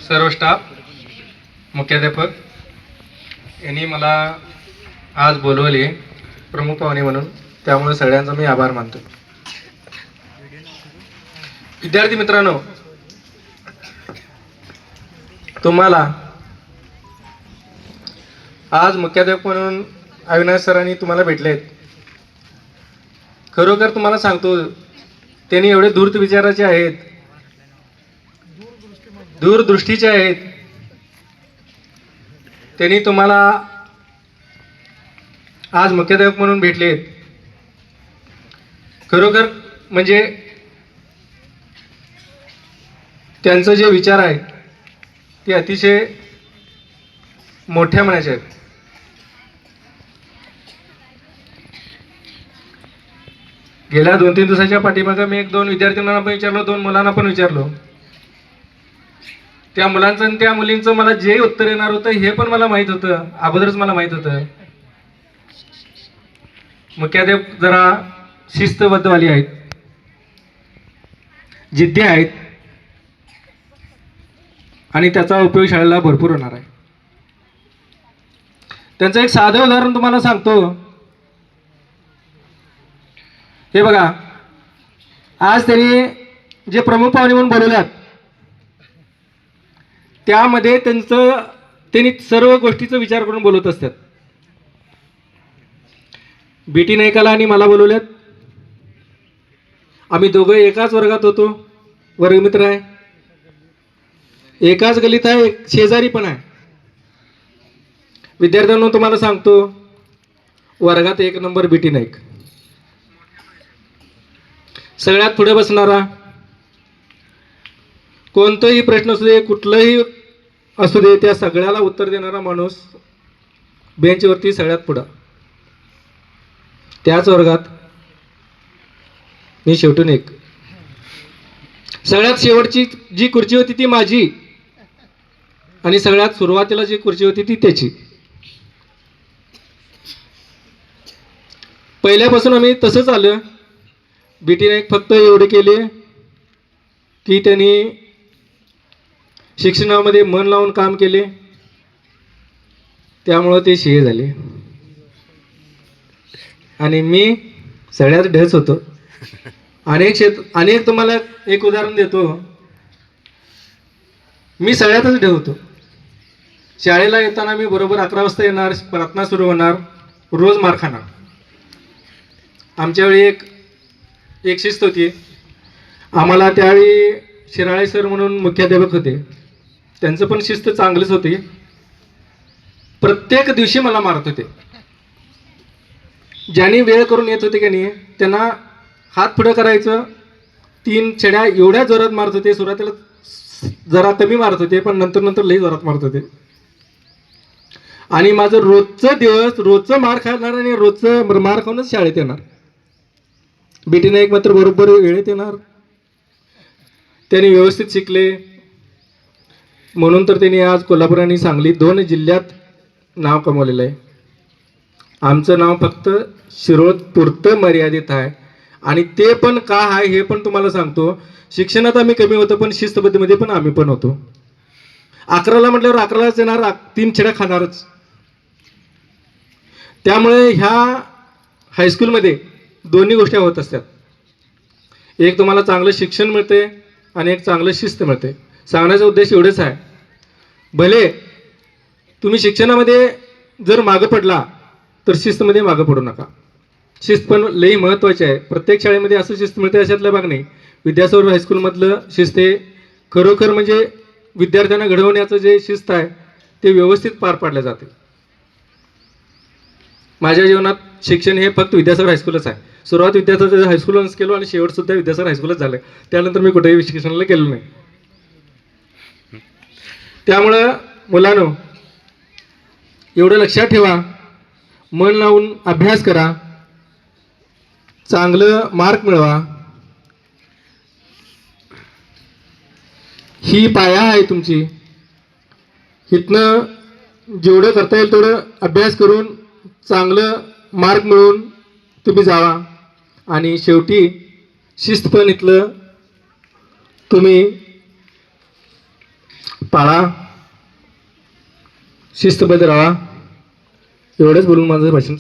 सर्व स्टाफ, मुख्याध्यापक यांनी मला आज बोलवले प्रमुख पाहुणे म्हणून, त्यामुळे सगळ्यांचा मी आभार मानतो. विद्यार्थी मित्रांनो, तुम्हाला आज मुख्याध्यापक म्हणून अविनाश सरांनी तुम्हाला भेटलेत. खरोखर तुम्हाला सांगतो, त्यांनी एवढे धूर्त विचाराचे आहेत, दूरदृष्टीचे आहेत. त्यांनी तुम्हाला आज मुख्याध्यापक म्हणून भेटलेत. खरोखर म्हणजे त्यांचं जे विचार आहे ते अतिशय मोठ्या मनाचे आहेत. गेल्या 2-3 दिवसाच्या पाठीमागे मी 1-2 विद्यार्थ्यांना पण विचारलो, 2 मुलांना पण विचारलो. त्या मुलांचं आणि त्या मुलींचं मला जे उत्तर येणार होतं हे पण मला माहित होतं, अगोदरच मला माहित होतं. मुख्याध्यापक जरा शिस्तबद्धवाली आहेत, जिद्दी आहेत आणि त्याचा उपयोग शाळेला भरपूर होणार आहे. त्यांचं एक साधं उदाहरण तुम्हाला सांगतो. हे बघा, आज त्यांनी जे प्रमुख पाहुणे म्हणून बोलवल्यात त्यामध्ये त्यांनी सर्व गोष्टीचा विचार करून बोलत असतात. बीटी नाईकाला आणि मला बोलवल्यात. आम्ही दोघं एकाच वर्गात होतो, वर्गमित्र आहे, एकाच गलीत आहे, शेजारी पण आहे. विद्यार्थ्यांना तुम्हाला सांगतो, वर्गात 1 नंबर बीटी नाईक, सगळ्यात पुढे बसणारा. कोणताही प्रश्न असू दे, कुठलंही असू दे, त्या सगळ्याला उत्तर देणारा माणूस बेंचवरती सगळ्यात पुढं. त्याच वर्गात मी शेवटून एक. सगळ्यात शेवटची जी खुर्ची होती ती माझी आणि सगळ्यात सुरुवातीला जी खुर्ची होती ती त्याची. पहिल्यापासून आम्ही तसंच आलं. बीटी नाईक फक्त एवढे केले की त्यांनी शिक्षणामध्ये मन लावून काम केले, त्यामुळं ते शिळे झाले. आणि मी सगळ्यात ढच होतो. अनेक तुम्हाला एक उदाहरण देतो. मी सगळ्यातच ढ होतो. शाळेला येताना मी बरोबर 11 वाजता येणार, प्रार्थना सुरू होणार, रोज मार खाणार. आमच्या वेळी एक शिस्त होती. आम्हाला त्यावेळी शिराळे सर म्हणून मुख्याध्यापक होते, त्यांचं पण शिस्त चांगलीच होती. प्रत्येक दिवशी मला मारत होते. ज्यांनी वेळ करून येत होते की नाही त्यांना हात पुढं करायचं, 3 छड्या एवढ्या जोरात मारत होते. सुरुवातीला जरा कमी मारत होते, पण नंतर लई जोरात मारत होते. आणि माझं रोजचं दिवस, रोजचं मार खाणार आणि रोजचं मार खाऊनच शाळेत येणार. बीटी नाईक मात्र बरोबर वेळेत येणार. त्यांनी व्यवस्थित शिकले म्हणून तर त्यांनी आज कोल्हापूर आणि सांगली 2 जिल्ह्यात नाव कमवलेलं आहे. आमचं नाव फक्त शिरोळ पुरतं मर्यादित आहे. आणि ते पण का आहे हे पण तुम्हाला सांगतो. शिक्षणात आम्ही कमी होतो, पण शिस्तबद्धीमध्ये पण आम्ही पण होतो. 11ला म्हटल्यावर 11लाच येणार, 3 छड्या खाणारच. त्यामुळे ह्या हायस्कूलमध्ये दोन्ही गोष्टी होत असतात. एक तुम्हाला चांगलं शिक्षण मिळते आणि एक चांगलं शिस्त मिळते. सांगण्याचा उद्देश एवढेच आहे. भले तुम्ही शिक्षणामध्ये जर मागं पडला तर शिस्तमध्ये मागं पडू नका. शिस्त पण लई महत्त्वाची आहे. प्रत्येक शाळेमध्ये असं शिस्त मिळते अशातला भाग नाही. विद्यासागर हायस्कूलमधलं शिस्त हे खरोखर म्हणजे विद्यार्थ्यांना घडवण्याचं जे शिस्त आहे ते व्यवस्थित पार पाडलं जाते. माझ्या जीवनात शिक्षण हे फक्त विद्यासागर हायस्कूलच आहे. सुरुवात विद्यासागर हायस्कूलच केलो आणि शेवटसुद्धा विद्यासागर हायस्कूलच झालं. त्यानंतर मी कुठेही शिक्षणाला गेलो नाही. त्यामुळं मुलांनो, एवढं लक्षात ठेवा, मन लावून अभ्यास करा, चांगलं मार्क मिळवा. ही पाया आहे तुमची. इथनं जेवढं करता येईल तेवढं अभ्यास करून चांगलं मार्क मिळवून तुम्ही जावा. आणि शेवटी शिस्त पण इथलं तुम्ही पाळा, शिस्तबद्ध राहा. एवढंच बोलून माझं भाषण